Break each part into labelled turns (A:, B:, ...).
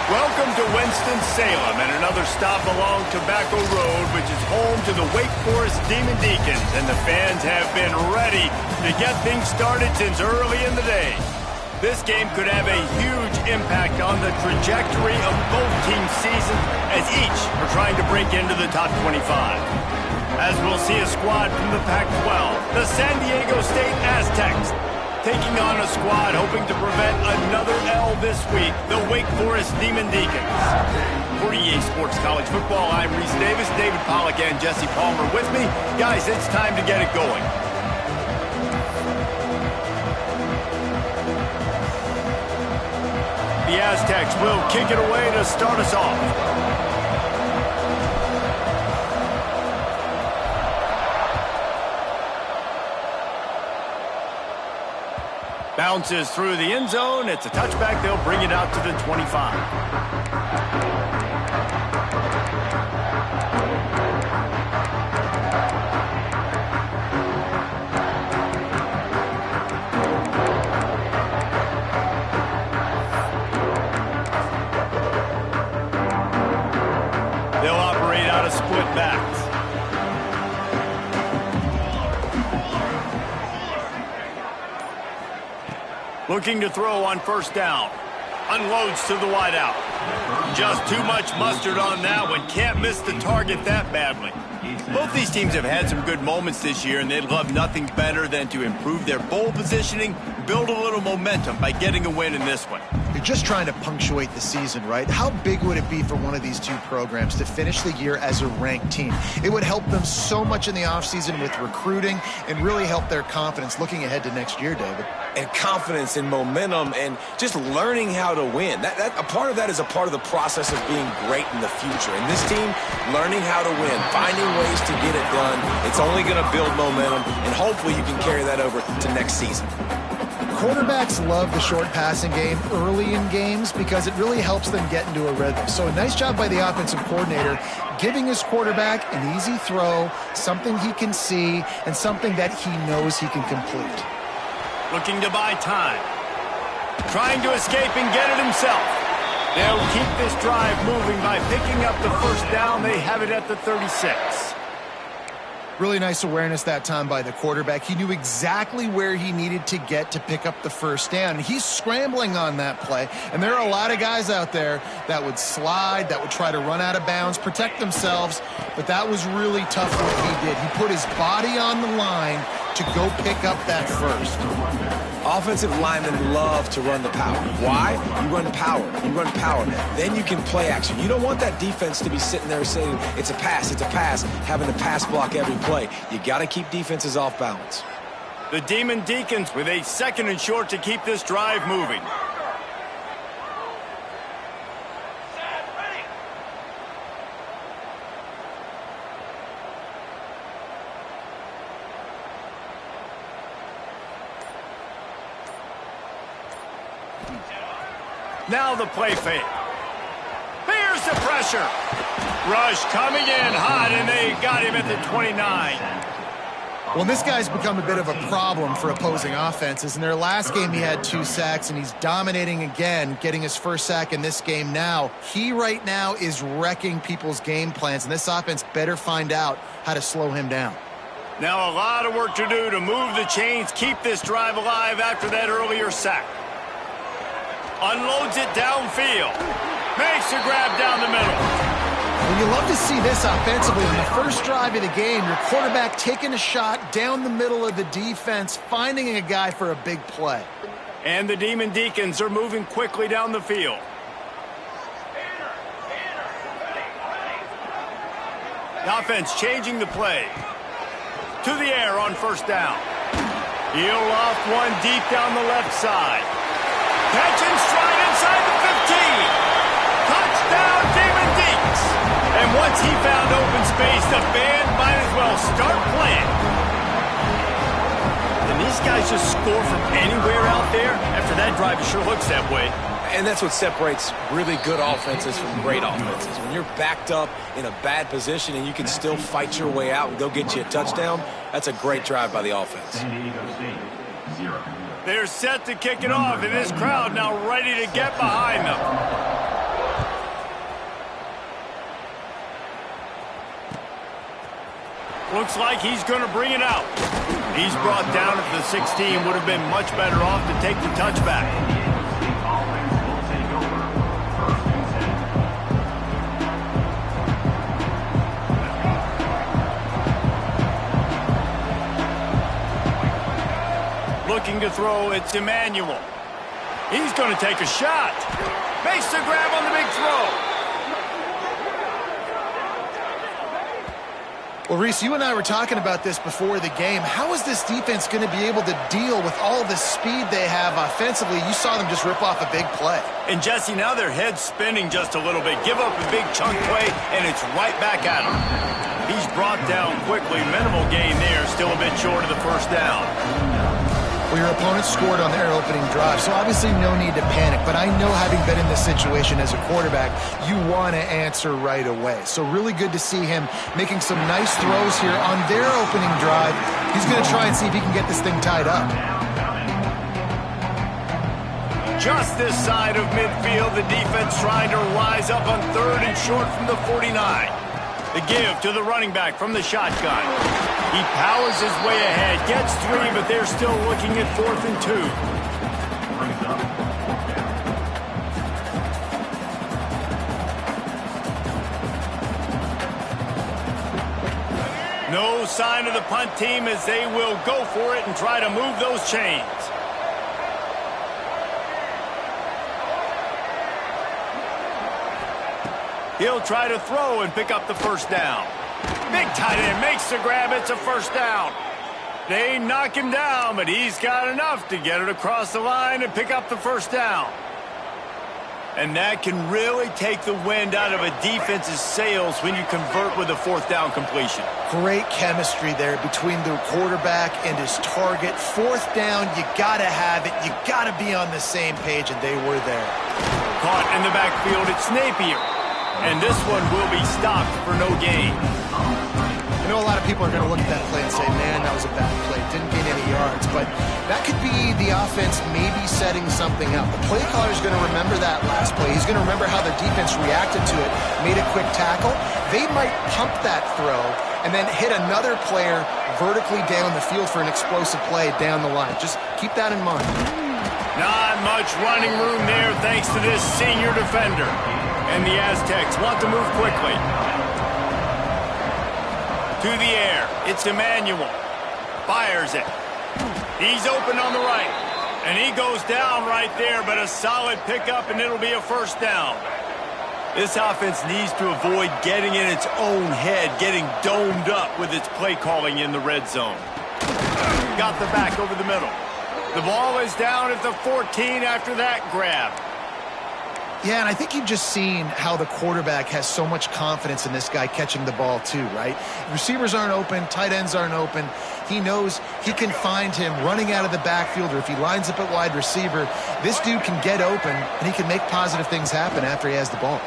A: Welcome to Winston-Salem and another stop along Tobacco Road, which is home to the Wake Forest Demon Deacons, and the fans have been ready to get things started since early in the day. This game could have a huge impact on the trajectory of both teams' seasons as each are trying to break into the top 25. As we'll see a squad from the Pac-12, the San Diego State Aztecs, taking on a squad hoping to prevent another L this week, the Wake Forest Demon Deacons. For EA Sports College Football, I'm Reese Davis, David Pollack, and Jesse Palmer with me. Guys, it's time to get it going. The Aztecs will kick it away to start us off. Bounces through the end zone. It's a touchback. They'll bring it out to the 25. They'll operate out of split backs. Looking to throw on first down. Unloads to the wideout. Just too much mustard on that one. Can't miss the target that badly. Both these teams have had some good moments this year, and they'd love nothing better than to improve their bowl positioning, build a little momentum by getting a win in this one.
B: You're just trying to punctuate the season, right? How big would it be for one of these two programs to finish the year as a ranked team? It would help them so much in the offseason with recruiting and really help their confidence looking ahead to next year, David.
C: And confidence and momentum and just learning how to win. A part of that is a part of the process of being great in the future. And this team, learning how to win, finding ways to get it done. It's only going to build momentum, and hopefully you can carry that over to next season.
B: Quarterbacks love the short passing game early in games because it really helps them get into a rhythm. So a nice job by the offensive coordinator giving his quarterback an easy throw, something he can see, and something that he knows he can complete.
A: Looking to buy time. Trying to escape and get it himself. They'll keep this drive moving by picking up the first down. They have it at the 36.
B: Really nice awareness that time by the quarterback. He knew exactly where he needed to get to pick up the first down. He's scrambling on that play, and there are a lot of guys out there that would slide, that would try to run out of bounds, protect themselves, but that was really tough what he did. He put his body on the line to go pick up that first.
C: Offensive linemen love to run the power. Why? You run power. You run power. Then you can play action. You don't want that defense to be sitting there saying, it's a pass, having to pass block every play. You got to keep defenses off balance.
A: The Demon Deacons with a 2nd and short to keep this drive moving. Now the play fake. Here's the pressure. Rush coming in hot, and they got him at the 29.
B: Well, this guy's become a bit of a problem for opposing offenses. In their last game, he had 2 sacks, and he's dominating again, getting his first sack in this game now. He right now is wrecking people's game plans, and this offense better find out how to slow him down.
A: Now a lot of work to do to move the chains, keep this drive alive after that earlier sack. Unloads it downfield. Makes a grab down the middle.
B: Well, you love to see this offensively. In the first drive of the game, your quarterback taking a shot down the middle of the defense, finding a guy for a big play.
A: And the Demon Deacons are moving quickly down the field. The offense changing the play. To the air on first down. He'll loft one deep down the left side. Catch and stride inside the 15. Touchdown, Demon Deeks. And once he found open space, the band might as well start playing. And these guys just score from anywhere out there. After that drive, it sure looks that way.
C: And that's what separates really good offenses from great offenses. When you're backed up in a bad position and you can still fight your way out and go get you a touchdown, that's a great drive by the offense.
A: They're set to kick it off, and this crowd now ready to get behind them. Looks like he's going to bring it out. He's brought down at the 16. Would have been much better off to take the touchback. Looking to throw, it's Emmanuel. He's going to take a shot. Makes the grab on the big throw.
B: Well, Reese, you and I were talking about this before the game. How is this defense going to be able to deal with all the speed they have offensively? You saw them just rip off a big play.
A: And, Jesse, now their head's spinning just a little bit. Give up a big chunk play, and it's right back at him. He's brought down quickly. Minimal gain there. Still a bit short of the first down.
B: Well, your opponent scored on their opening drive, so obviously no need to panic. But I know, having been in this situation as a quarterback, you want to answer right away. So really good to see him making some nice throws here on their opening drive. He's going to try and see if he can get this thing tied up.
A: Just this side of midfield, the defense trying to rise up on 3rd and short from the 49. The give to the running back from the shotgun. He powers his way ahead, gets 3, but they're still looking at 4th and 2. No sign of the punt team as they will go for it and try to move those chains. He'll try to throw and pick up the first down. Big tight end makes the grab. It's a first down. They knock him down, but he's got enough to get it across the line and pick up the first down. And that can really take the wind out of a defense's sails when you convert with a 4th down completion.
B: Great chemistry there between the quarterback and his target. 4th down, you got to have it. You got to be on the same page, and they were there.
A: Caught in the backfield, it's Napier. And this one will be stopped for no gain.
B: I know a lot of people are going to look at that play and say, man, that was a bad play. Didn't gain any yards. But that could be the offense maybe setting something up. The play caller is going to remember that last play. He's going to remember how the defense reacted to it, made a quick tackle. They might pump that throw and then hit another player vertically down the field for an explosive play down the line. Just keep that in mind.
A: Not much running room there thanks to this senior defender. And the Aztecs want to move quickly. To the air, it's Emmanuel. Fires it. He's open on the right. And he goes down right there, but a solid pickup, and it'll be a first down. This offense needs to avoid getting in its own head, getting domed up with its play calling in the red zone. Got the back over the middle. The ball is down at the 14 after that grab.
B: Yeah, and I think you've just seen how the quarterback has so much confidence in this guy catching the ball too, right? Receivers aren't open, tight ends aren't open. He knows he can find him running out of the backfield, or if he lines up at wide receiver, this dude can get open, and he can make positive things happen after he has the ball.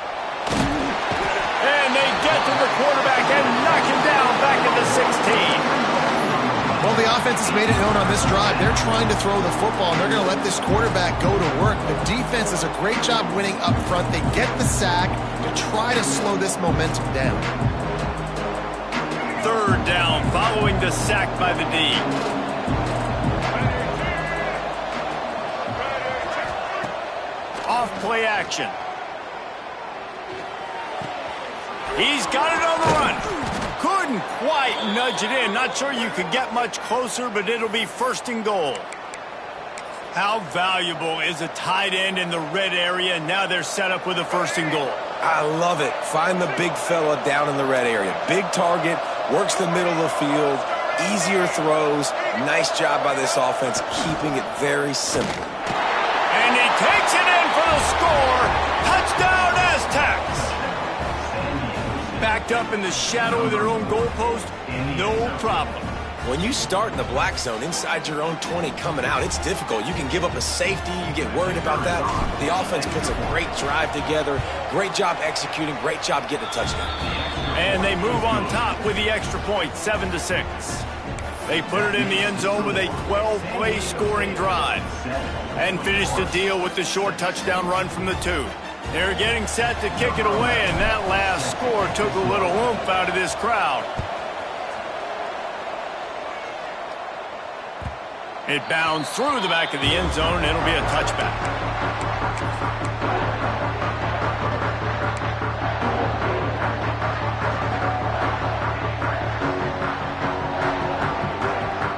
A: And they get to the quarterback and knock him down back at the 16.
B: Well, the offense has made it known on this drive. They're trying to throw the football, and they're going to let this quarterback go to work. The defense does a great job winning up front. They get the sack to try to slow this momentum down.
A: 3rd down following the sack by the D. Off play action. He's got it on the run. Couldn't quite nudge it in. Not sure you could get much closer, but it'll be 1st and goal. How valuable is a tight end in the red area? Now they're set up with a 1st and goal.
C: I love it. Find the big fella down in the red area. Big target, works the middle of the field, easier throws. Nice job by this offense, keeping it very simple.
A: And he takes it in for the score. Touchdown, Aztecs. Backed up in the shadow of their own goalpost, no problem.
C: When you start in the black zone inside your own 20 coming out, it's difficult. You can give up a safety. You get worried about that. The offense puts a great drive together. Great job executing. Great job getting a touchdown.
A: And they move on top with the extra point, 7-6. They put it in the end zone with a 12-play scoring drive and finish the deal with the short touchdown run from the 2. They're getting set to kick it away, and that last score took a little oomph out of this crowd. It bounds through the back of the end zone, and it'll be a touchback.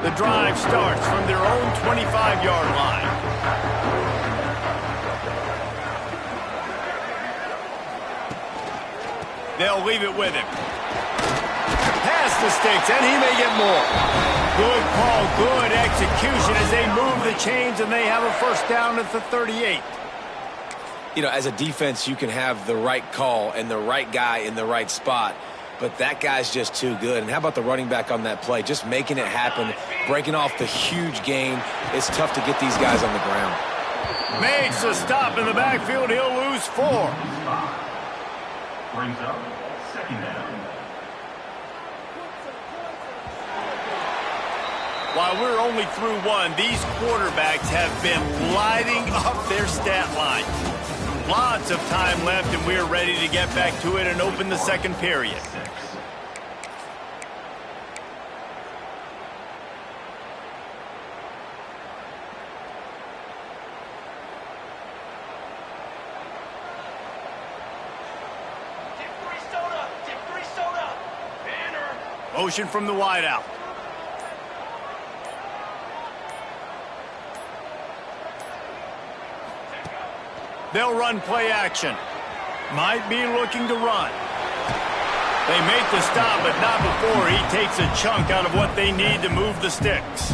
A: The drive starts from their own 25-yard line. They'll leave it with him. Past the sticks, and he may get more. Good call, good execution as they move the chains, and they have a first down at the 38.
C: You know, as a defense, you can have the right call and the right guy in the right spot, but that guy's just too good. And how about the running back on that play? Just making it happen, breaking off the huge gain. It's tough to get these guys on the ground.
A: Makes a stop in the backfield. He'll lose 4.
D: Brings up second down.
A: While we're only through 1, these quarterbacks have been lighting up their stat line. Lots of time left, and we're ready to get back to it and open the second period. Motion from the wideout. They'll run play action. Might be looking to run. They make the stop, but not before he takes a chunk out of what they need to move the sticks.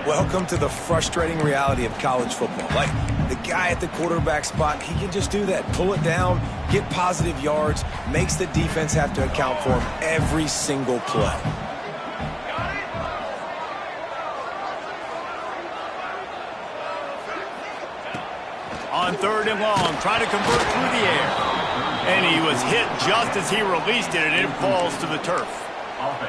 C: Welcome to the frustrating reality of college football. Like, the guy at the quarterback spot, he can just do that. Pull it down, get positive yards, makes the defense have to account for him every single play.
A: On 3rd and long, trying to convert through the air. And he was hit just as he released it, and it falls to the turf.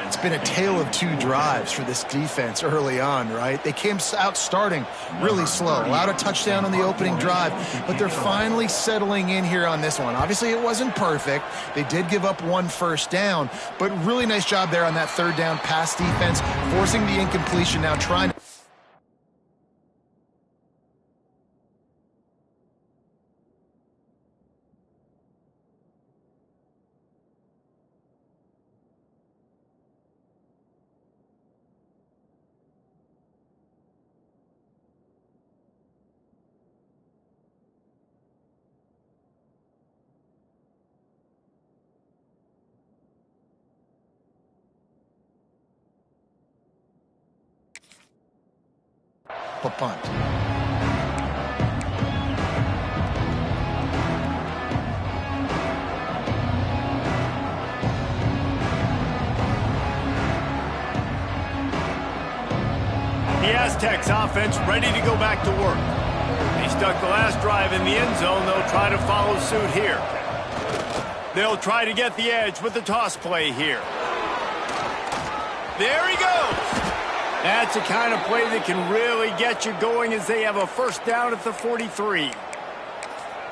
B: It's been a tale of 2 drives for this defense early on, right? They came out starting really slow, allowed a touchdown on the opening drive, but they're finally settling in here on this one. Obviously, it wasn't perfect. They did give up 1 first down, but really nice job there on that 3rd down pass defense, forcing the incompletion, now trying to... a punt.
A: The Aztecs offense ready to go back to work. They stuck the last drive in the end zone. They'll try to follow suit here. They'll try to get the edge with the toss play here. There he goes. That's the kind of play that can really get you going as they have a first down at the 43.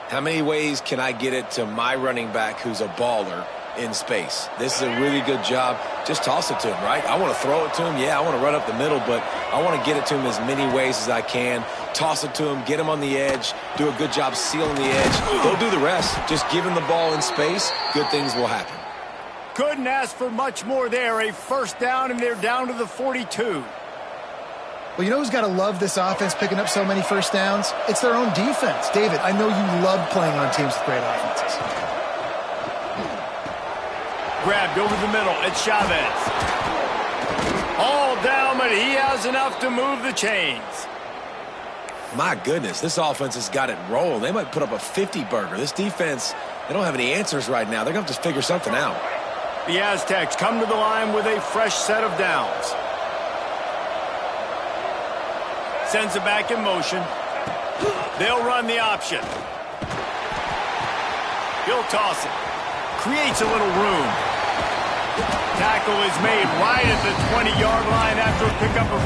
C: How many ways can I get it to my running back who's a baller in space? This is a really good job. Just toss it to him, right? I want to throw it to him. Yeah, I want to run up the middle, but I want to get it to him as many ways as I can. Toss it to him, get him on the edge, do a good job sealing the edge. They'll do the rest. Just give him the ball in space, good things will happen.
A: Couldn't ask for much more there. A first down, and they're down to the 42.
B: Well, you know who's got to love this offense picking up so many first downs? It's their own defense. David, I know you love playing on teams with great offenses.
A: Grabbed over the middle. It's Chavez. All down, but he has enough to move the chains.
C: My goodness, this offense has got it rolling. They might put up a 50-burger. This defense, they don't have any answers right now. They're going to have to figure something out.
A: The Aztecs come to the line with a fresh set of downs. Sends it back in motion. They'll run the option. He'll toss it. Creates a little room. Tackle is made right at the 20-yard line after a pickup of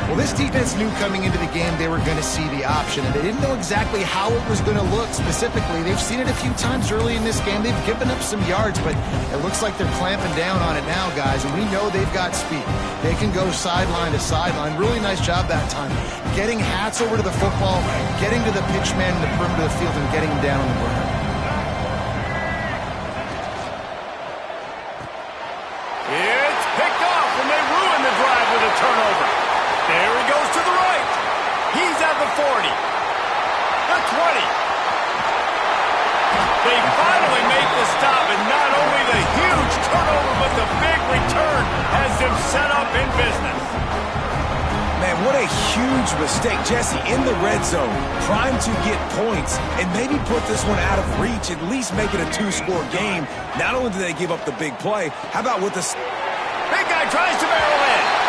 A: 4.
B: Well, this defense knew coming into the game they were going to see the option, and they didn't know exactly how it was going to look specifically. They've seen it a few times early in this game. They've given up some yards, but it looks like they're clamping down on it now, guys, and we know they've got speed. They can go sideline to sideline. Really nice job that time. Getting hats over to the football, getting to the pitch man in the perimeter of the field, and getting him down on the ground.
A: It's picked off, and they ruin the drive with a turnover. There he goes to the right. He's at the 40. The 20. They finally make the stop, and not only the huge turnover, but the big return has them set up in business.
C: Man, what a huge mistake. Jesse, in the red zone, trying to get points and maybe put this one out of reach, at least make it a two-score game. Not only do they give up the big play, how about with the...
A: Big guy tries to barrel in.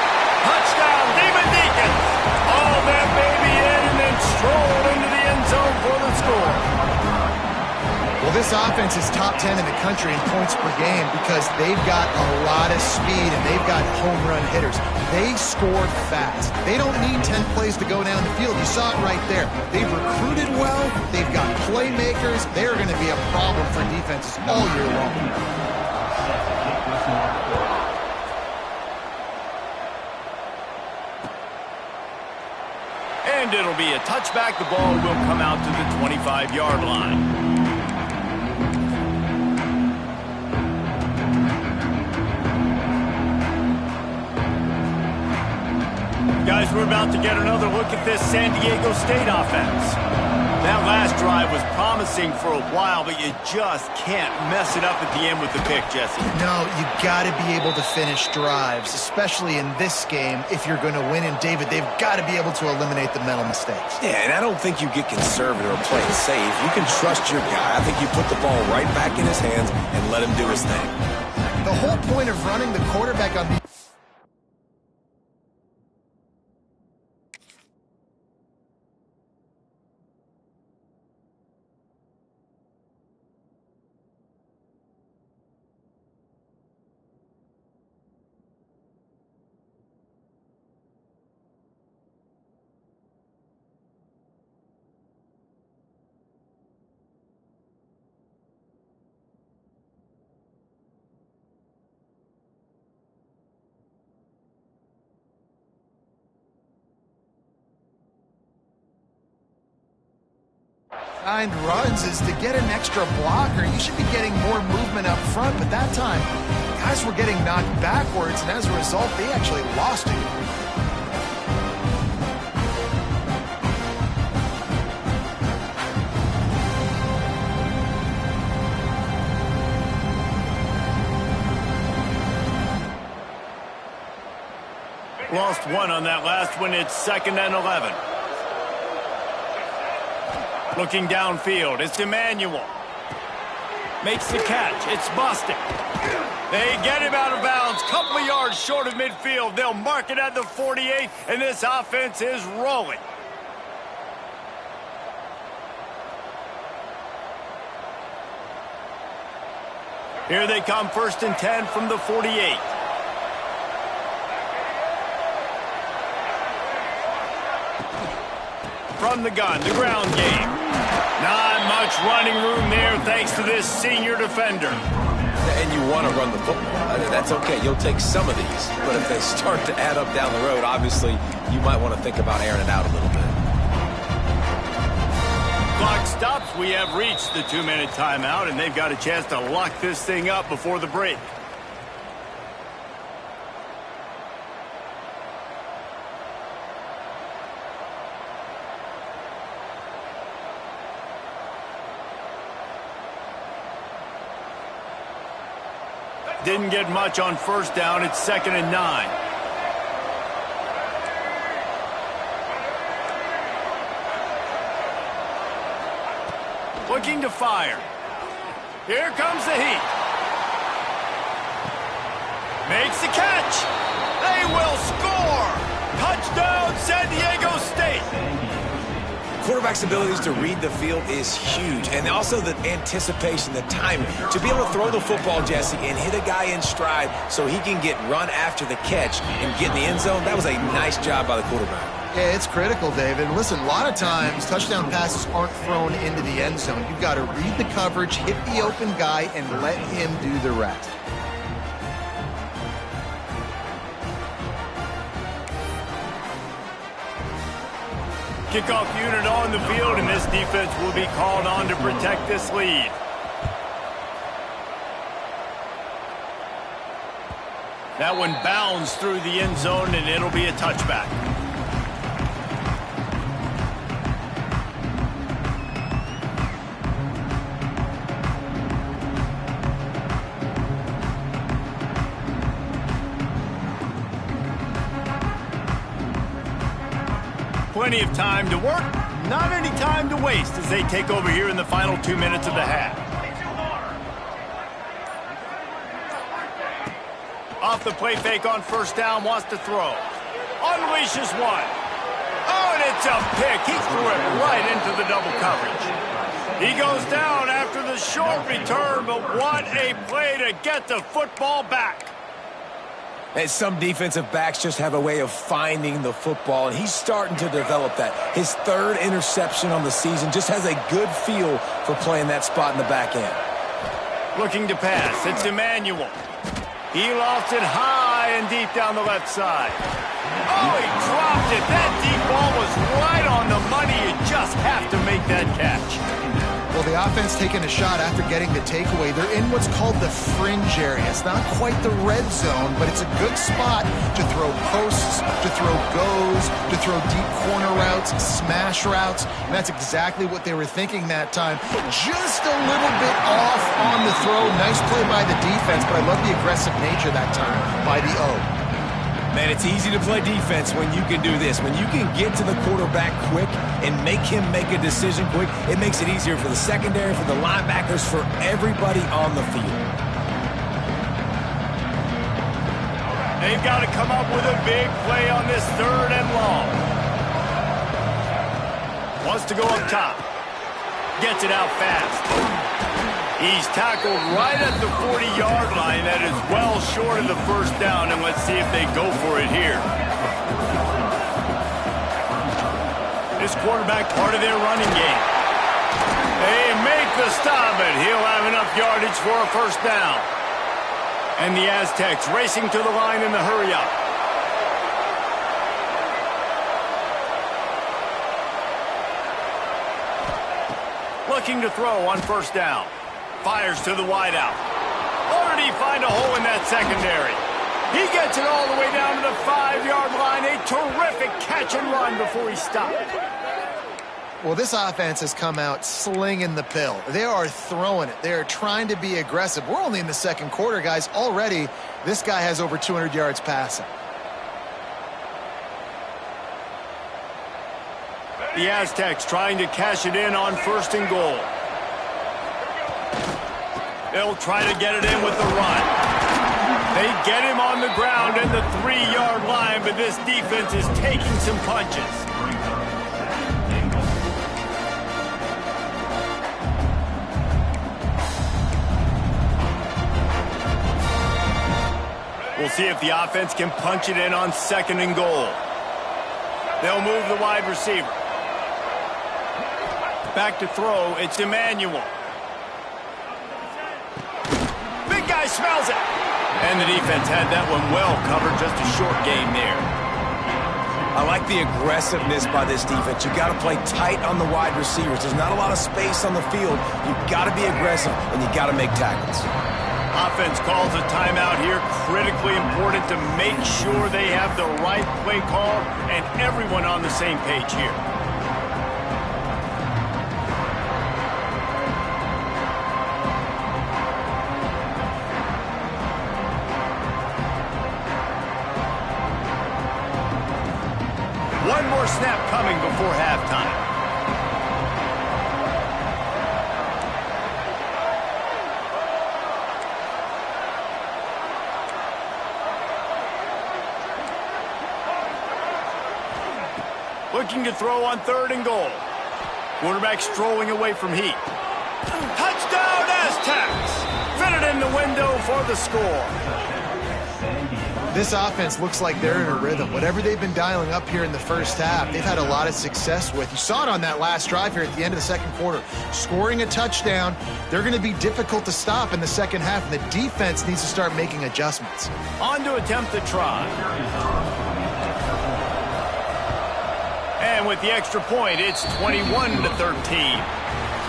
A: Touchdown, Demon Deacons. All that baby in and then stroll into the end zone for the score.
B: Well, this offense is top 10 in the country in points per game because they've got a lot of speed and they've got home run hitters. They score fast. They don't need 10 plays to go down the field. You saw it right there. They've recruited well. They've got playmakers. They're going to be a problem for defenses all year long.
A: And it'll be a touchback. The ball will come out to the 25-yard line. Guys, we're about to get another look at this San Diego State offense. That last drive was promising for a while, but you just can't mess it up at the end with the pick, Jesse.
B: No, you got to be able to finish drives, especially in this game if you're going to win. And, David, they've got to be able to eliminate the mental mistakes.
C: Yeah, and I don't think you get conservative or play it safe. You can trust your guy. I think you put the ball right back in his hands and let him do his thing.
B: The whole point of running the quarterback on the... runs is to get an extra blocker. You should be getting more movement up front, but that time, guys were getting knocked backwards, and as a result, they actually lost it.
A: Lost one on that last one. It's 2nd and 11. Looking downfield, it's Emmanuel. Makes the catch, it's busted. They get him out of bounds, couple of yards short of midfield. They'll mark it at the 48, and this offense is rolling. Here they come, 1st and 10 from the 48. From the gun, the ground game. Not much running room there thanks to this senior defender.
C: And you want to run the football. That's okay. You'll take some of these. But if they start to add up down the road, obviously, you might want to think about airing it out a little bit.
A: Clock stops. We have reached the 2-minute timeout, and they've got a chance to lock this thing up before the break. Didn't get much on 1st down. It's 2nd and 9. Looking to fire. Here comes the heat. Makes the catch. They will score. Touchdown, San Diego State.
C: quarterback's abilities to read the field is huge, and also the anticipation, the timing. To be able to throw the football, Jesse, and hit a guy in stride so he can get run after the catch and get in the end zone, that was a nice job by the quarterback.
B: Yeah, it's critical, David. Listen, a lot of times touchdown passes aren't thrown into the end zone. You've got to read the coverage, hit the open guy, and let him do the rest.
A: Kickoff unit on the field, and this defense will be called on to protect this lead. That one bounds through the end zone, and it'll be a touchback. Plenty of time to work, not any time to waste as they take over here in the final 2 minutes of the half. Off the play fake on first down, wants to throw. Unleashes one. Oh, and it's a pick. He threw it right into the double coverage. He goes down after the short return, but what a play to get the football back.
C: And some defensive backs just have a way of finding the football, and he's starting to develop that. His third interception on the season, just has a good feel for playing that spot in the back end.
A: Looking to pass. It's Emmanuel. He lost it high and deep down the left side. Oh, he dropped it. That deep ball was right on the money. You just have to make that catch.
B: Well, the offense taking a shot after getting the takeaway. They're in what's called the fringe area. It's not quite the red zone, but it's a good spot to throw posts, to throw goes, to throw deep corner routes, smash routes. And that's exactly what they were thinking that time. Just a little bit off on the throw. Nice play by the defense, but I love the aggressive nature that time by the O.
C: Man, it's easy to play defense when you can do this. When you can get to the quarterback quick and make him make a decision quick, it makes it easier for the secondary, for the linebackers, for everybody on the field.
A: They've got to come up with a big play on this 3rd and long. Wants to go up top. Gets it out fast. He's tackled right at the 40-yard line. That is well short of the first down, and let's see if they go for it here. This quarterback part of their running game. They make the stop, but he'll have enough yardage for a first down. And the Aztecs racing to the line in the hurry-up. Looking to throw on first down. Fires to the wideout. Or did he find a hole in that secondary? He gets it all the way down to the 5-yard line. A terrific catch and run before he stopped.
B: Well, this offense has come out slinging the pill. They are throwing it. They are trying to be aggressive. We're only in the 2nd quarter, guys. Already, this guy has over 200 yards passing.
A: The Aztecs trying to cash it in on 1st and goal. They'll try to get it in with the run. They get him on the ground at the 3-yard line, but this defense is taking some punches. We'll see if the offense can punch it in on 2nd and goal. They'll move the wide receiver. Back to throw, it's Emmanuel. Big guy smells it. And the defense had that one well covered, just a short gain there.
C: I like the aggressiveness by this defense. You've got to play tight on the wide receivers. There's not a lot of space on the field. You've got to be aggressive, and you've got to make tackles.
A: Offense calls a timeout here. Critically important to make sure they have the right play call and everyone on the same page here. One more snap coming before halftime. Looking to throw on 3rd and goal. Quarterback strolling away from heat. Touchdown Aztecs! Fitted in the window for the score.
B: This offense looks like they're in a rhythm. Whatever they've been dialing up here in the first half, they've had a lot of success with. You saw it on that last drive here at the end of the second quarter. Scoring a touchdown, they're going to be difficult to stop in the second half, and the defense needs to start making adjustments.
A: On to attempt the try. And with the extra point, it's 21-13.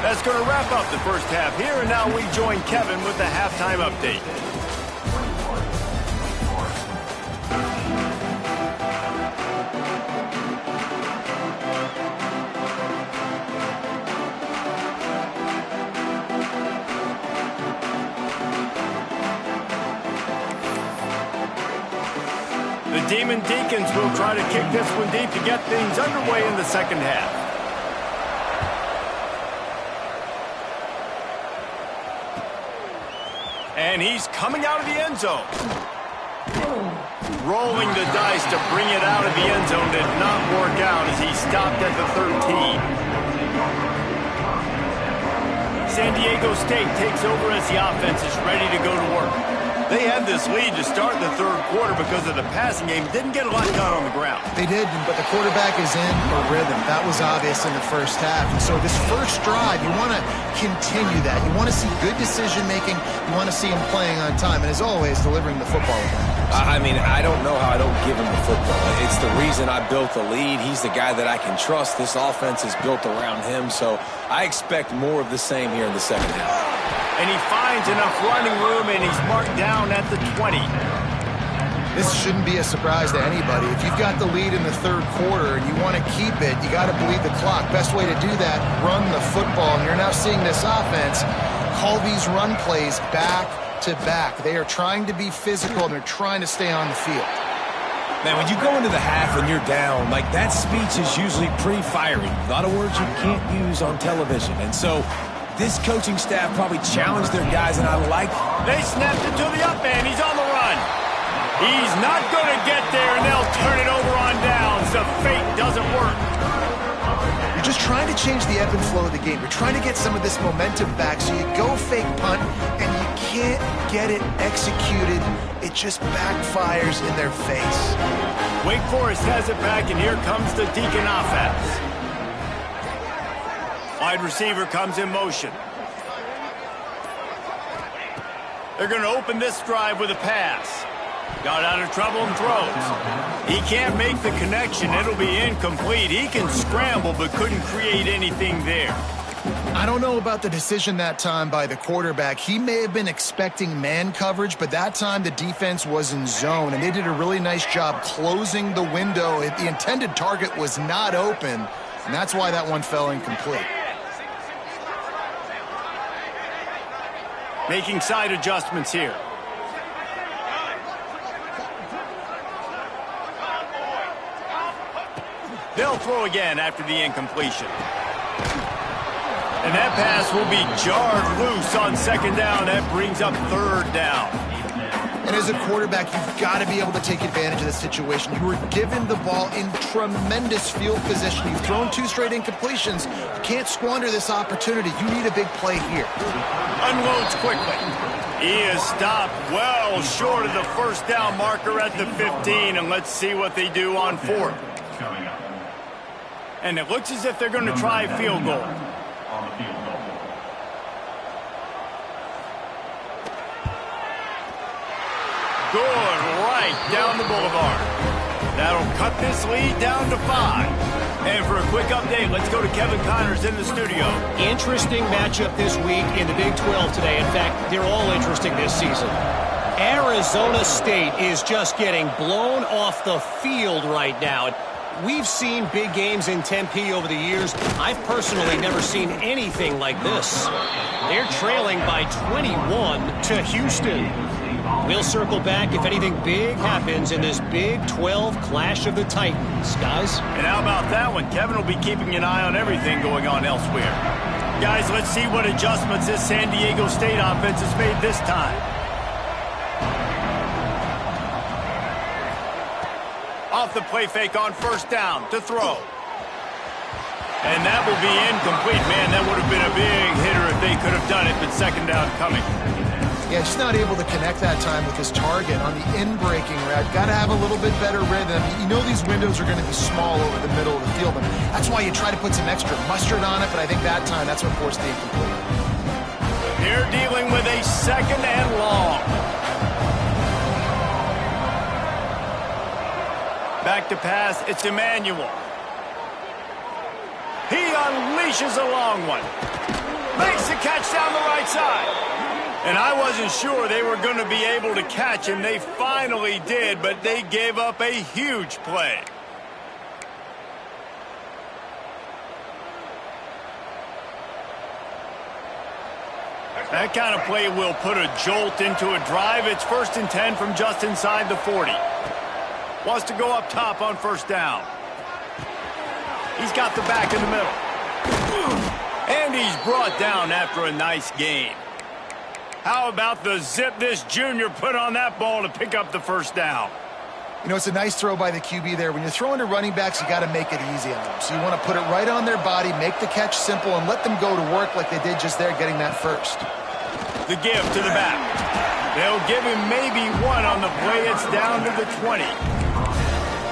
A: That's going to wrap up the first half here, and now we join Kevin with the halftime update. The Demon Deacons will try to kick this one deep to get things underway in the second half. And he's coming out of the end zone. Rolling the dice to bring it out of the end zone did not work out as he stopped at the 13. San Diego State takes over as the offense is ready to go to work. They had this lead to start the third quarter because of the passing game. Didn't get a lot done on the ground.
B: They did, but the quarterback is in a rhythm. That was obvious in the first half. And so this first drive, you want to continue that. You want to see good decision-making. You want to see him playing on time. And as always, delivering the football.
C: I mean, I don't know how I don't give him the football. It's the reason I built the lead. He's the guy that I can trust. This offense is built around him. So I expect more of the same here in the second half.
A: And he finds enough running room, and he's marked down at the 20.
B: This shouldn't be a surprise to anybody. If you've got the lead in the third quarter and you want to keep it, you got to bleed the clock. Best way to do that, run the football. And you're now seeing this offense call these run plays back to back. They are trying to be physical, and they're trying to stay on the field.
C: Man, when you go into the half and you're down, like that speech is usually pretty fiery. A lot of words you can't use on television. And so this coaching staff probably challenged their guys, and I like it.
A: They snapped it to the up end. He's on the run. He's not going to get there, and they'll turn it over on downs. The fake doesn't work.
B: You're just trying to change the ebb and flow of the game. You're trying to get some of this momentum back, so you go fake punt, and you can't get it executed. It just backfires in their face.
A: Wake Forest has it back, and here comes the Deacon offense. Wide receiver comes in motion. They're going to open this drive with a pass. Got out of trouble and throws. He can't make the connection. It'll be incomplete. He can scramble but couldn't create anything there.
B: I don't know about the decision that time by the quarterback. He may have been expecting man coverage, but that time the defense was in zone, and they did a really nice job closing the window. The intended target was not open, and that's why that one fell incomplete.
A: Making side adjustments here. They'll throw again after the incompletion. And that pass will be jarred loose on second down. That brings up third down.
B: And as a quarterback, you've got to be able to take advantage of this situation. You were given the ball in tremendous field position. You've thrown 2 straight incompletions. You can't squander this opportunity. You need a big play here.
A: Unloads quickly. He is stopped well short of the first down marker at the 15. And let's see what they do on fourth. And it looks as if they're going to try a field goal. Good right down the boulevard. That'll cut this lead down to 5. And for a quick update, let's go to Kevin Connors in the studio.
E: Interesting matchup this week in the Big 12 today. In fact, they're all interesting this season. Arizona State is just getting blown off the field right now. We've seen big games in Tempe over the years. I've personally never seen anything like this. They're trailing by 21 to Houston. We'll circle back if anything big happens in this Big 12 Clash of the Titans, guys.
A: And how about that one? Kevin will be keeping an eye on everything going on elsewhere. Guys, let's see what adjustments this San Diego State offense has made this time. Off the play fake on first down to throw. And that will be incomplete. Man, that would have been a big hitter if they could have done it, but second down coming.
B: Yeah, just not able to connect that time with his target on the in-breaking route. Got to have a little bit better rhythm. You know these windows are going to be small over the middle of the field, and that's why you try to put some extra mustard on it, but I think that time that's what forced the incomplete.
A: They're dealing with a second and long. Back to pass, it's Emmanuel. He unleashes a long one. Makes the catch down the right side. And I wasn't sure they were going to be able to catch him. They finally did, but they gave up a huge play. That kind of play will put a jolt into a drive. It's 1st and 10 from just inside the 40. Wants to go up top on first down. He's got the back in the middle. And he's brought down after a nice gain. How about the zip this junior put on that ball to pick up the first down?
B: You know, it's a nice throw by the QB there. When you're throwing to running backs, you got to make it easy on them. So you want to put it right on their body, make the catch simple, and let them go to work like they did just there, getting that first.
A: The give to the back. They'll give him maybe one on the play. It's down to the 20.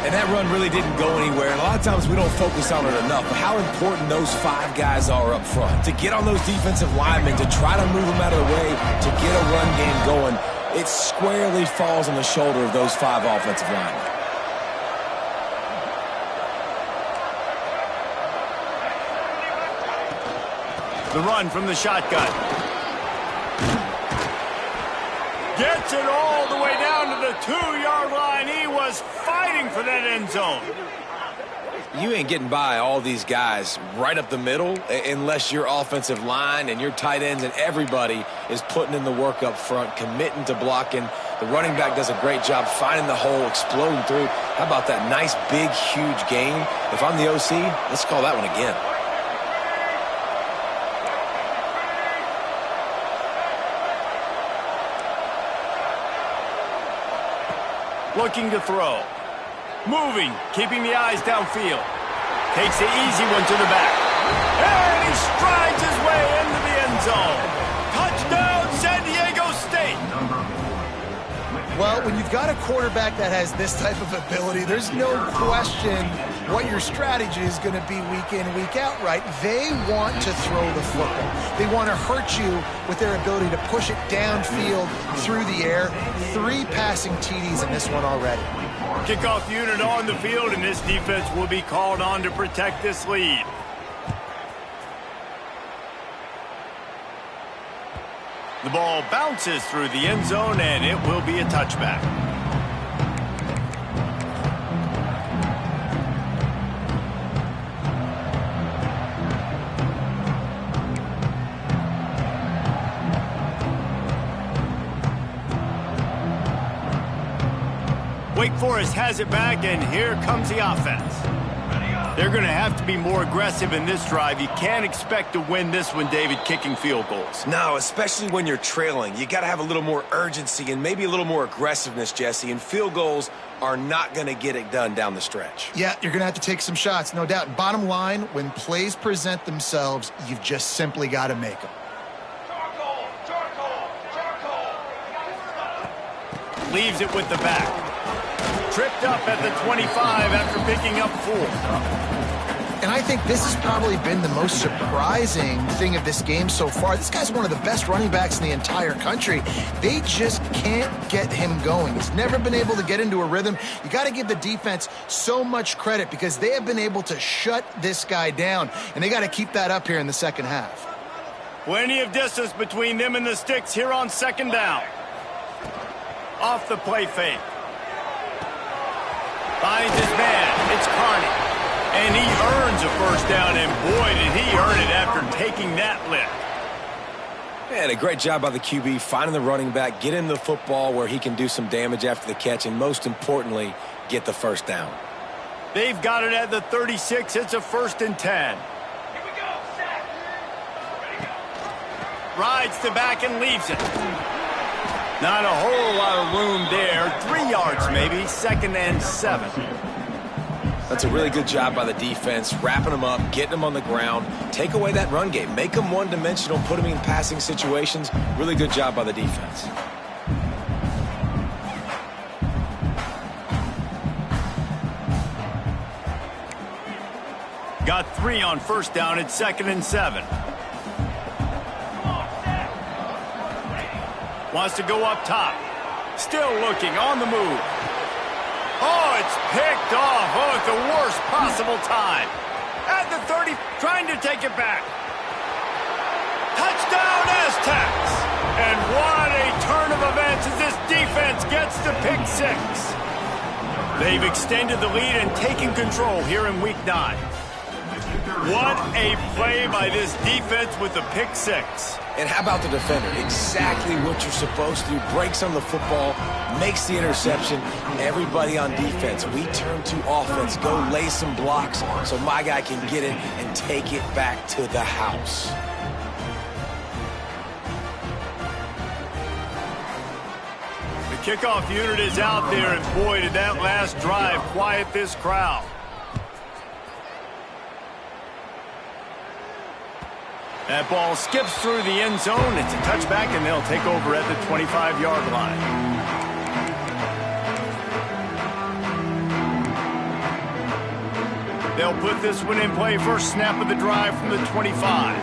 C: And that run really didn't go anywhere. And a lot of times we don't focus on it enough. But how important those 5 guys are up front. To get on those defensive linemen, to try to move them out of the way, to get a run game going, it squarely falls on the shoulder of those 5 offensive linemen.
A: The run from the shotgun. Gets it all the way down to the 2-yard line. He was fighting for that end zone.
C: You ain't getting by all these guys right up the middle unless your offensive line and your tight ends and everybody is putting in the work up front, committing to blocking. The running back does a great job finding the hole, exploding through. How about that nice, big, huge gain? If I'm the OC, let's call that one again.
A: Looking to throw. Moving, keeping the eyes downfield. Takes the easy one to the back. And he strides his way into the end zone. Touchdown, San Diego State.
B: Well, when you've got a quarterback that has this type of ability, there's no question what your strategy is going to be week in, week out, right? They want to throw the football. They want to hurt you with their ability to push it downfield through the air. 3 passing TDs in this one already.
A: Kickoff unit on the field, and this defense will be called on to protect this lead. The ball bounces through the end zone, and it will be a touchback. Wake Forest has it back, and here comes the offense. They're going to have to be more aggressive in this drive. You can't expect to win this one, David, kicking field goals.
C: No, especially when you're trailing. You got to have a little more urgency and maybe a little more aggressiveness, Jesse. And field goals are not going to get it done down the stretch.
B: Yeah, you're going to have to take some shots, no doubt. Bottom line, when plays present themselves, you've just simply got to make them.
A: Leaves it with the back. Tripped up at the 25 after picking up 4.
B: And I think this has probably been the most surprising thing of this game so far. This guy's one of the best running backs in the entire country. They just can't get him going. He's never been able to get into a rhythm. You got to give the defense so much credit because they have been able to shut this guy down, and they got to keep that up here in the second half.
A: Plenty of distance between them and the sticks here on second down. Off the play fake. Finds his man. It's Carney. And he earns a first down, and boy, did he earn it after taking that lift.
C: And a great job by the QB finding the running back, get him the football where he can do some damage after the catch, and most importantly, get the first down.
A: They've got it at the 36. It's a 1st and 10.
D: Here we go, set. Ready, go.
A: Rides to back and leaves it. Not a whole lot of room there. 3 yards maybe. 2nd and 7.
C: That's a really good job by the defense, wrapping them up, getting them on the ground, take away that run game, make them one-dimensional, put them in passing situations. Really good job by the defense.
A: Got 3 on first down at 2nd and 7. Wants to go up top. Still looking on the move. Oh, it's picked off. Oh, at the worst possible time. At the 30, trying to take it back. Touchdown, Aztecs! And what a turn of events as this defense gets to pick 6. They've extended the lead and taken control here in Week 9. What a play by this defense with the pick 6.
C: And how about the defender? Exactly what you're supposed to do. Breaks on the football, makes the interception. Everybody on defense, we turn to offense. Go lay some blocks so my guy can get it and take it back to the house.
A: The kickoff unit is out there, and boy, did that last drive quiet this crowd. That ball skips through the end zone. It's a touchback, and they'll take over at the 25-yard line. They'll put this one in play. First snap of the drive from the 25.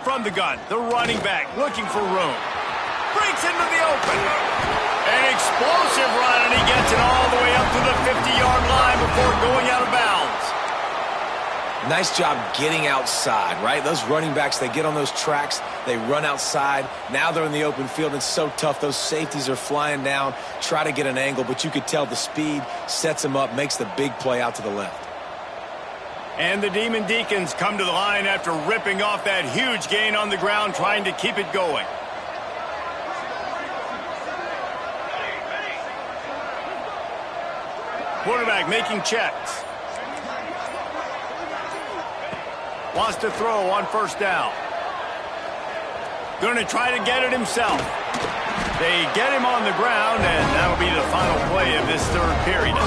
A: From the gun, the running back looking for room. Breaks into the open. An explosive run, and he gets it all the way up to the 50-yard line before going out of bounds.
C: Nice job getting outside, right? Those running backs, they get on those tracks, they run outside. Now they're in the open field. It's so tough. Those safeties are flying down, try to get an angle, but you could tell the speed sets them up, makes the big play out to the left.
A: And the Demon Deacons come to the line after ripping off that huge gain on the ground, trying to keep it going. Quarterback making checks. Wants to throw on first down. Going to try to get it himself. They get him on the ground, and that'll be the final play of this third period.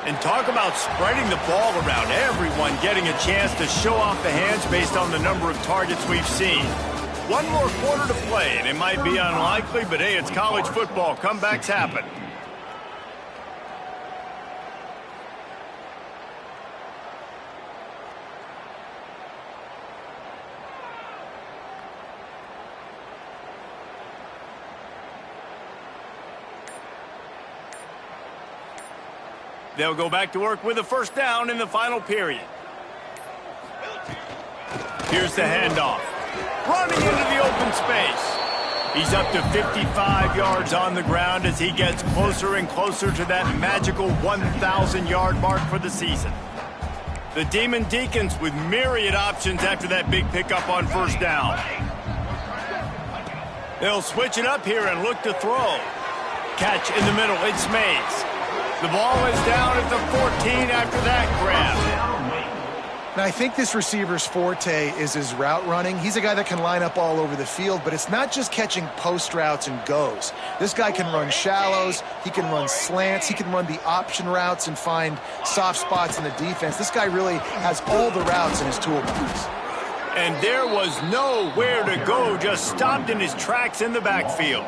A: And talk about spreading the ball around. Everyone getting a chance to show off the hands based on the number of targets we've seen. One more quarter to play, and it might be unlikely, but hey, it's college football. Comebacks happen. They'll go back to work with a first down in the final period. Here's the handoff. Running into the open space. He's up to 55 yards on the ground as he gets closer and closer to that magical 1,000-yard mark for the season. The Demon Deacons with myriad options after that big pickup on first down. They'll switch it up here and look to throw. Catch in the middle. It's Mays. The ball is down at the 14 after that grab.
B: Now, I think this receiver's forte is his route running. He's a guy that can line up all over the field, but it's not just catching post routes and goes. This guy can run shallows, he can run slants, he can run the option routes and find soft spots in the defense. This guy really has all the routes in his toolbox.
A: And there was nowhere to go, just stopped in his tracks in the backfield.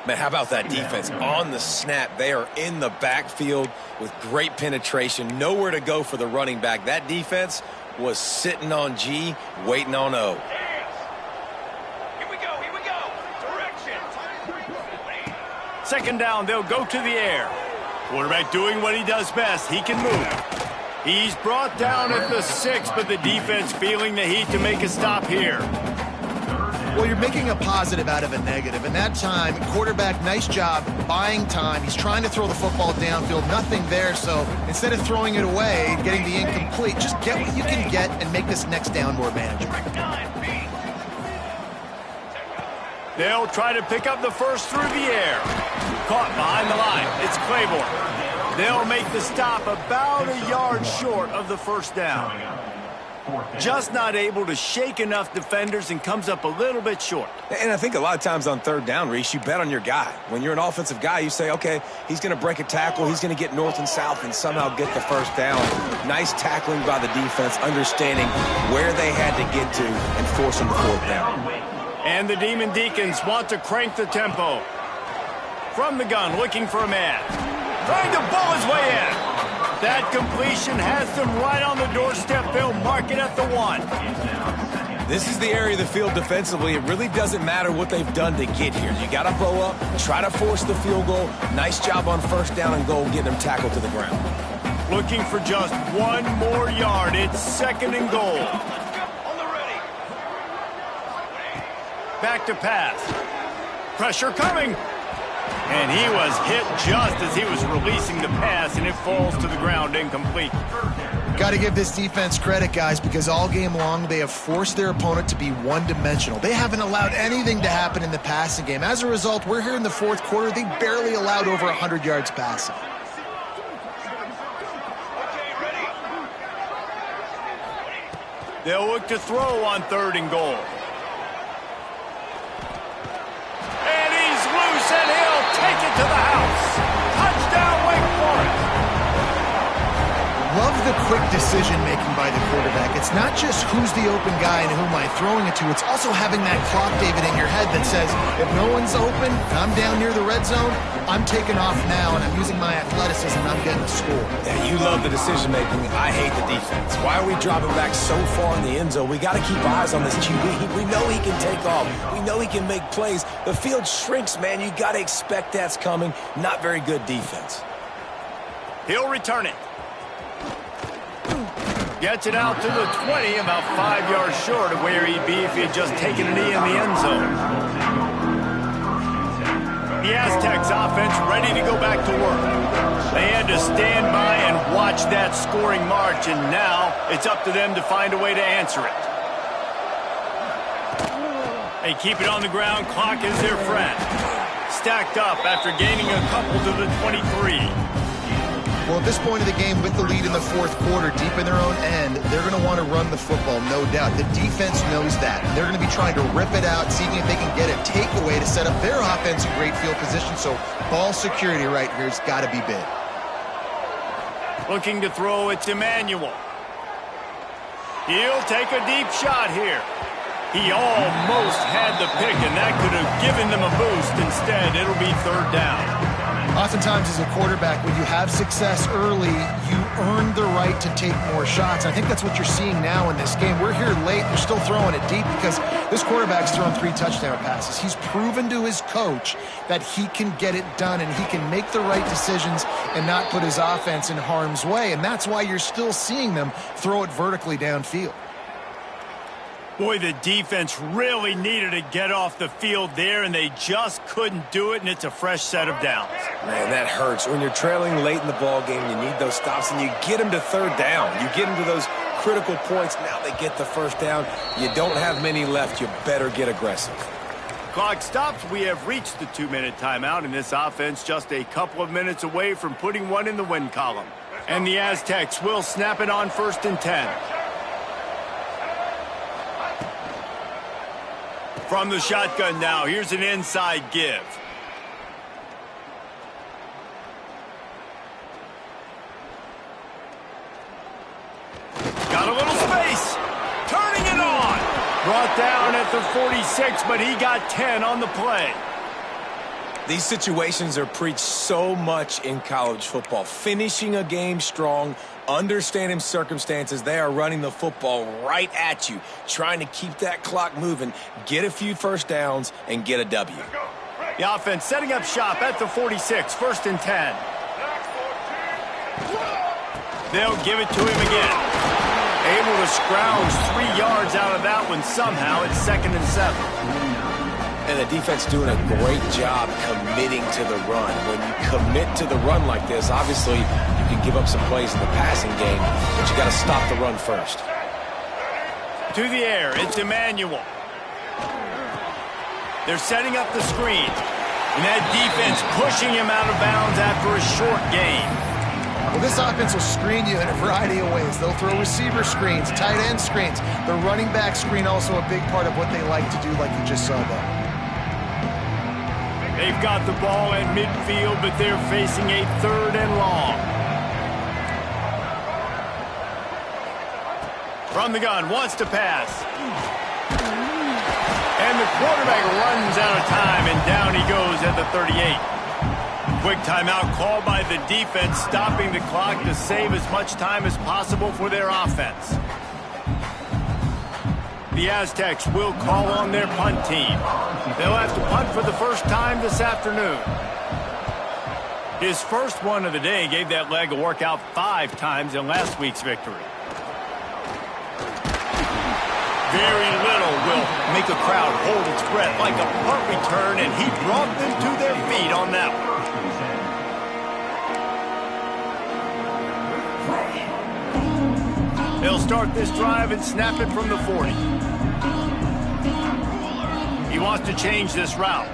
C: Man, how about that defense? On the snap, they are in the backfield with great penetration. Nowhere to go for the running back. That defense was sitting on G, waiting on O.
D: Here we go. Direction.
A: Second down, they'll go to the air. Quarterback doing what he does best. He can move. He's brought down at the 6, but the defense feeling the heat to make a stop here.
B: Well, you're making a positive out of a negative. And that time, quarterback, nice job buying time. He's trying to throw the football downfield. Nothing there. So instead of throwing it away, getting the incomplete, just get what you can get and make this next down more manageable.
A: They'll try to pick up the first through the air. Caught behind the line. It's Claiborne. They'll make the stop about a yard short of the first down. Just not able to shake enough defenders and comes up a little bit short.
C: And I think a lot of times on third down, Reese, you bet on your guy. When you're an offensive guy, you say, okay, he's going to break a tackle, he's going to get north and south and somehow get the first down. Nice tackling by the defense, understanding where they had to get to and forcing the fourth down.
A: And the Demon Deacons want to crank the tempo. From the gun, looking for a man. Trying to bull his way in. That completion has them right on the doorstep. They'll mark it at the 1.
C: This is the area of the field defensively. It really doesn't matter what they've done to get here. You got to bow up, try to force the field goal. Nice job on first down and goal, getting them tackled to the ground.
A: Looking for just 1 more yard. It's 2nd and goal. Back to pass. Pressure coming. And he was hit just as he was releasing the pass, and it falls to the ground incomplete.
B: Got to give this defense credit, guys, because all game long they have forced their opponent to be one-dimensional. They haven't allowed anything to happen in the passing game. As a result, we're here in the fourth quarter. They barely allowed over 100 yards passing.
A: They'll look to throw on 3rd and goal. And he's loose, and he'll take it to the house. Touchdown, Wake Forest.
B: Love the quick decision-making by the quarterback. It's not just who's the open guy and who am I throwing it to. It's also having that clock, David, in your head that says, if no one's open, and I'm down near the red zone, I'm taking off now, and I'm using my athleticism, and I'm getting a score.
C: Yeah, you love the decision-making. I hate the defense. Why are we dropping back so far in the end zone? We got to keep eyes on this QB. We know he can take off. We know he can make plays. The field shrinks, man. You got to expect that's coming. Not very good defense.
A: He'll return it. Gets it out to the 20, about 5 yards short of where he'd be if he had just taken a knee in the end zone. The Aztecs offense ready to go back to work. They had to stand by and watch that scoring march, and now it's up to them to find a way to answer it. They keep it on the ground. Clock is their friend. Stacked up after gaining a couple to the 23.
B: Well, at this point of the game, with the lead in the fourth quarter, deep in their own end, they're going to want to run the football, no doubt. The defense knows that. They're going to be trying to rip it out, seeing if they can get a takeaway to set up their offense in great field position. So ball security right here has got to be big.
A: Looking to throw, it's Emmanuel. He'll take a deep shot here. He almost had the pick, and that could have given them a boost. Instead, it'll be 3rd down.
B: Oftentimes as a quarterback, when you have success early, you earn the right to take more shots. I think that's what you're seeing now in this game. We're here late. They're still throwing it deep because this quarterback's thrown 3 touchdown passes. He's proven to his coach that he can get it done and he can make the right decisions and not put his offense in harm's way. And that's why you're still seeing them throw it vertically downfield.
A: Boy, the defense really needed to get off the field there, and they just couldn't do it, and it's a fresh set of downs.
C: Man, that hurts. When you're trailing late in the ball game, you need those stops, and you get them to 3rd down. You get them to those critical points. Now they get the first down. You don't have many left. You better get aggressive.
A: Clock stops. We have reached the 2-minute timeout, and this offense just a couple of minutes away from putting one in the win column. And the Aztecs will snap it on 1st and 10. From the shotgun now, here's an inside give. Got a little space. Turning it on. Brought down at the 46, but he got 10 on the play.
C: These situations are preached so much in college football. Finishing a game strong, understanding circumstances. They are running the football right at you, trying to keep that clock moving, get a few first downs, and get a W.
A: The offense setting up shop at the 46, 1st and 10. They'll give it to him again. Able to scrounge 3 yards out of that one somehow. It's 2nd and 7.
C: And the defense doing a great job committing to the run. When you commit to the run like this, obviously you can give up some plays in the passing game, but you got to stop the run first.
A: To the air, it's Emmanuel. They're setting up the screen. And that defense pushing him out of bounds after a short gain.
B: Well, this offense will screen you in a variety of ways. They'll throw receiver screens, tight end screens. The running back screen also a big part of what they like to do, like you just saw there.
A: They've got the ball at midfield, but they're facing a 3rd and long. From the gun, wants to pass. And the quarterback runs out of time, and down he goes at the 38. Quick timeout called by the defense, stopping the clock to save as much time as possible for their offense. The Aztecs will call on their punt team. They'll have to punt for the first time this afternoon. His first one of the day gave that leg a workout 5 times in last week's victory. Very little will make a crowd hold its breath like a punt return, and he brought them to their feet on that one. They'll start this drive and snap it from the 40. He wants to change this route.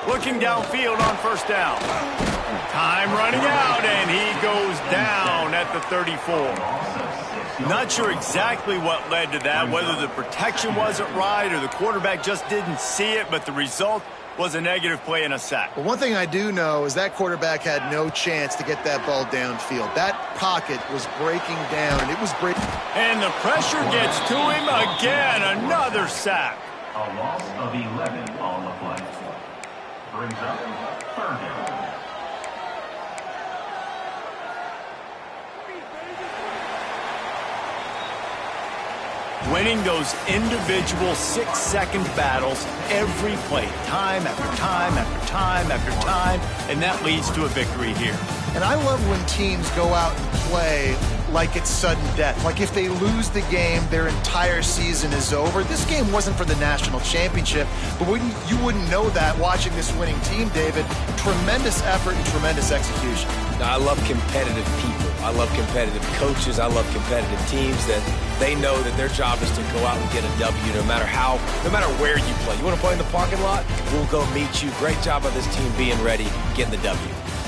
A: Looking downfield on first down. Time running out, and he goes down at the 34. Not sure exactly what led to that, whether the protection wasn't right or the quarterback just didn't see it, but the result was a negative play and a sack.
B: But one thing I do know is that quarterback had no chance to get that ball downfield. That pocket was breaking down, and it was breaking.
A: And the pressure gets to him again. Another sack.
D: A loss of 11 on the play. Brings up 3rd down.
A: Winning those individual 6-second battles every play, time after time after time after time, and that leads to a victory here.
B: And I love when teams go out and play like it's sudden death. Like if they lose the game, their entire season is over. This game wasn't for the national championship, but you wouldn't know that watching this winning team, David. Tremendous effort and tremendous execution.
C: Now, I love competitive people. I love competitive coaches. I love competitive teams that they know that their job is to go out and get a W no matter where you play. You want to play in the parking lot? We'll go meet you. Great job by this team being ready, getting the W.